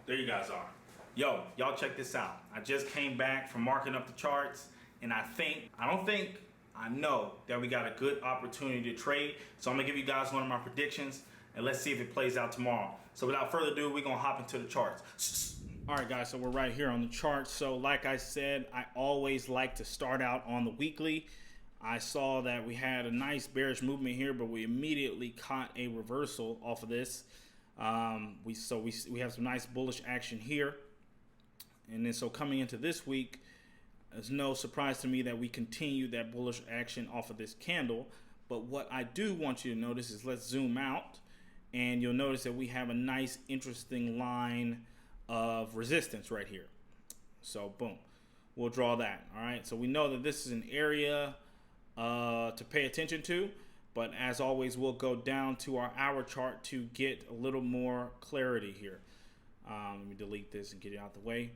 There you guys are. Yo, y'all check this out. I just came back from marking up the charts, and I know that we got a good opportunity to trade. So I'm gonna give you guys one of my predictions, and let's see if it plays out tomorrow. So without further ado, we're gonna hop into the charts. All right, guys, so we're right here on the chart. So like I said, I always like to start out on the weekly. I saw that we had a nice bearish movement here, but we immediately caught a reversal off of this. We have some nice bullish action here. And then so coming into this week, it's no surprise to me that we continued that bullish action off of this candle. But what I do want you to notice is, let's zoom out, and you'll notice that we have a nice interesting line of resistance right here. So boom, we'll draw that. All right, so we know that this is an area to pay attention to, but as always, we'll go down to our hour chart to get a little more clarity here. Let me delete this and get it out the way.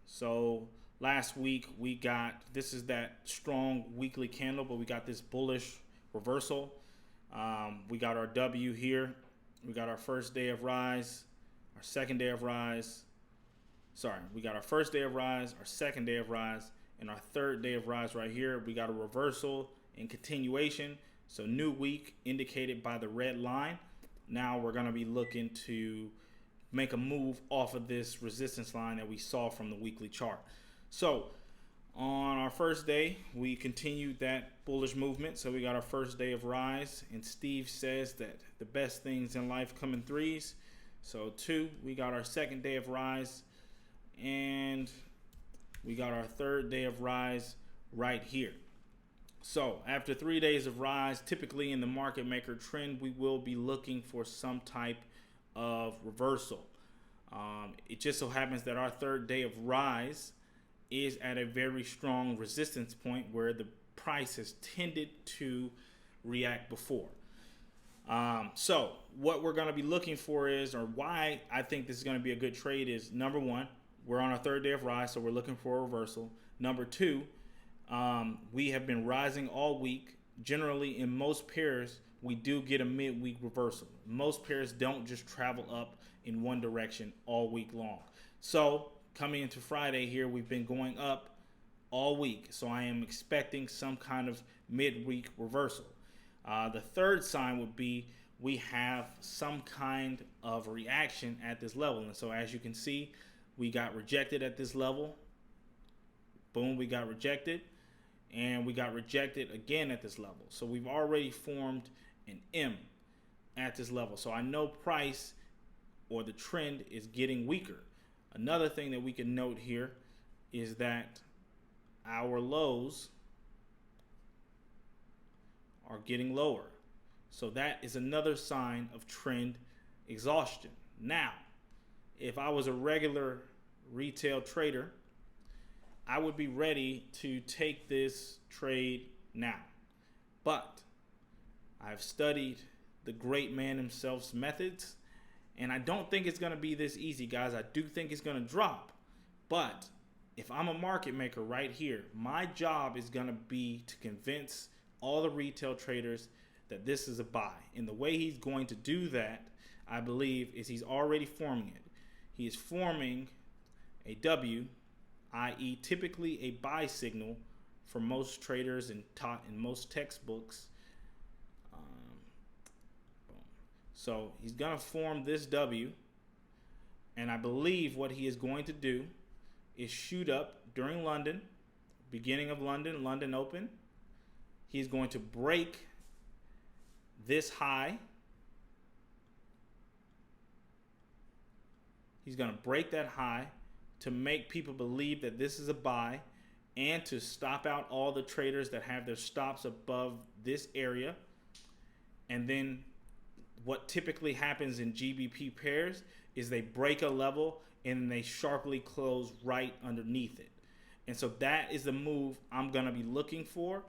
So last week we got, this is that strong weekly candle, but we got this bullish reversal. We got our W here. We got our first day of rise, our second day of rise. Sorry, we got our first day of rise, our second day of rise, and our third day of rise right here. We got a reversal and continuation. So new week indicated by the red line. Now we're going to be looking to make a move off of this resistance line that we saw from the weekly chart. So on our first day, we continued that bullish movement. So we got our first day of rise, and Steve says that the best things in life come in threes. So 2, we got our second day of rise, and we got our third day of rise right here. So after 3 days of rise, typically in the market maker trend, we will be looking for some type of reversal. It just so happens that our third day of rise is at a very strong resistance point where the price has tended to react before. So what we're going to be looking for is, or why I think this is going to be a good trade is, number one, we're on our third day of rise, so we're looking for a reversal. Number two, we have been rising all week. Generally, in most pairs, we do get a midweek reversal. Most pairs don't just travel up in one direction all week long. So coming into Friday here, we've been going up all week. So I am expecting some kind of midweek reversal. The third sign would be we have some kind of reaction at this level. And so as you can see, we got rejected at this level. Boom, we got rejected. And we got rejected again at this level. So we've already formed an M at this level. So I know price or the trend is getting weaker. Another thing that we can note here is that our lows are getting lower. So that is another sign of trend exhaustion. Now, if I was a regular retail trader, I would be ready to take this trade now. But I've studied the great man himself's methods, and I don't think it's going to be this easy, guys. I do think it's going to drop. But if I'm a market maker right here, my job is going to be to convince all the retail traders that this is a buy. And the way he's going to do that, I believe, is he's already forming it. He is forming a W, i.e. typically a buy signal for most traders and taught in most textbooks. So he's going to form this W, and I believe what he is going to do is shoot up during London, beginning of London open. He's going to break this high. He's going to break that high to make people believe that this is a buy, and to stop out all the traders that have their stops above this area. And then what typically happens in GBP pairs is they break a level and they sharply close right underneath it. And so that is the move I'm going to be looking for.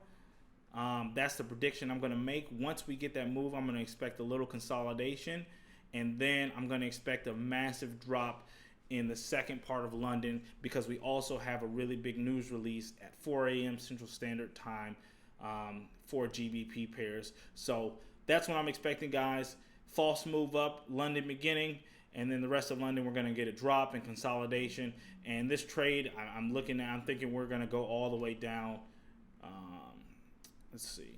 That's the prediction I'm going to make. Once we get that move, I'm going to expect a little consolidation, and then I'm going to expect a massive drop in the second part of London, because we also have a really big news release at 4 a.m. Central Standard Time for GBP pairs. So that's what I'm expecting, guys. False move up, London beginning, and then the rest of London we're going to get a drop and consolidation. And this trade, I'm thinking we're going to go all the way down. Let's see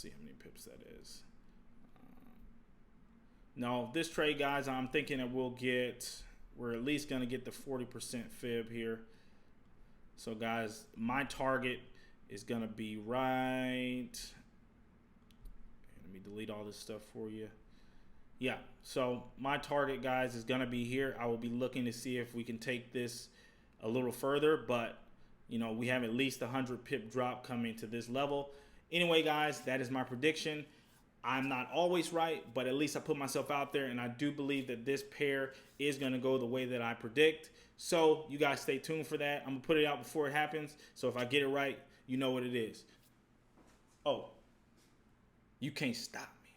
how many pips that is. No, this trade, guys, I'm thinking that we're at least going to get the 40% fib here. So guys, my target is going to be right. Let me delete all this stuff for you. Yeah, so my target, guys, is going to be here. I will be looking to see if we can take this a little further, but you know, we have at least 100 pip drop coming to this level. Anyway, guys, that is my prediction. I'm not always right, but at least I put myself out there, and I do believe that this pair is going to go the way that I predict. So you guys stay tuned for that. I'm going to put it out before it happens. So if I get it right, you know what it is. Oh, you can't stop me.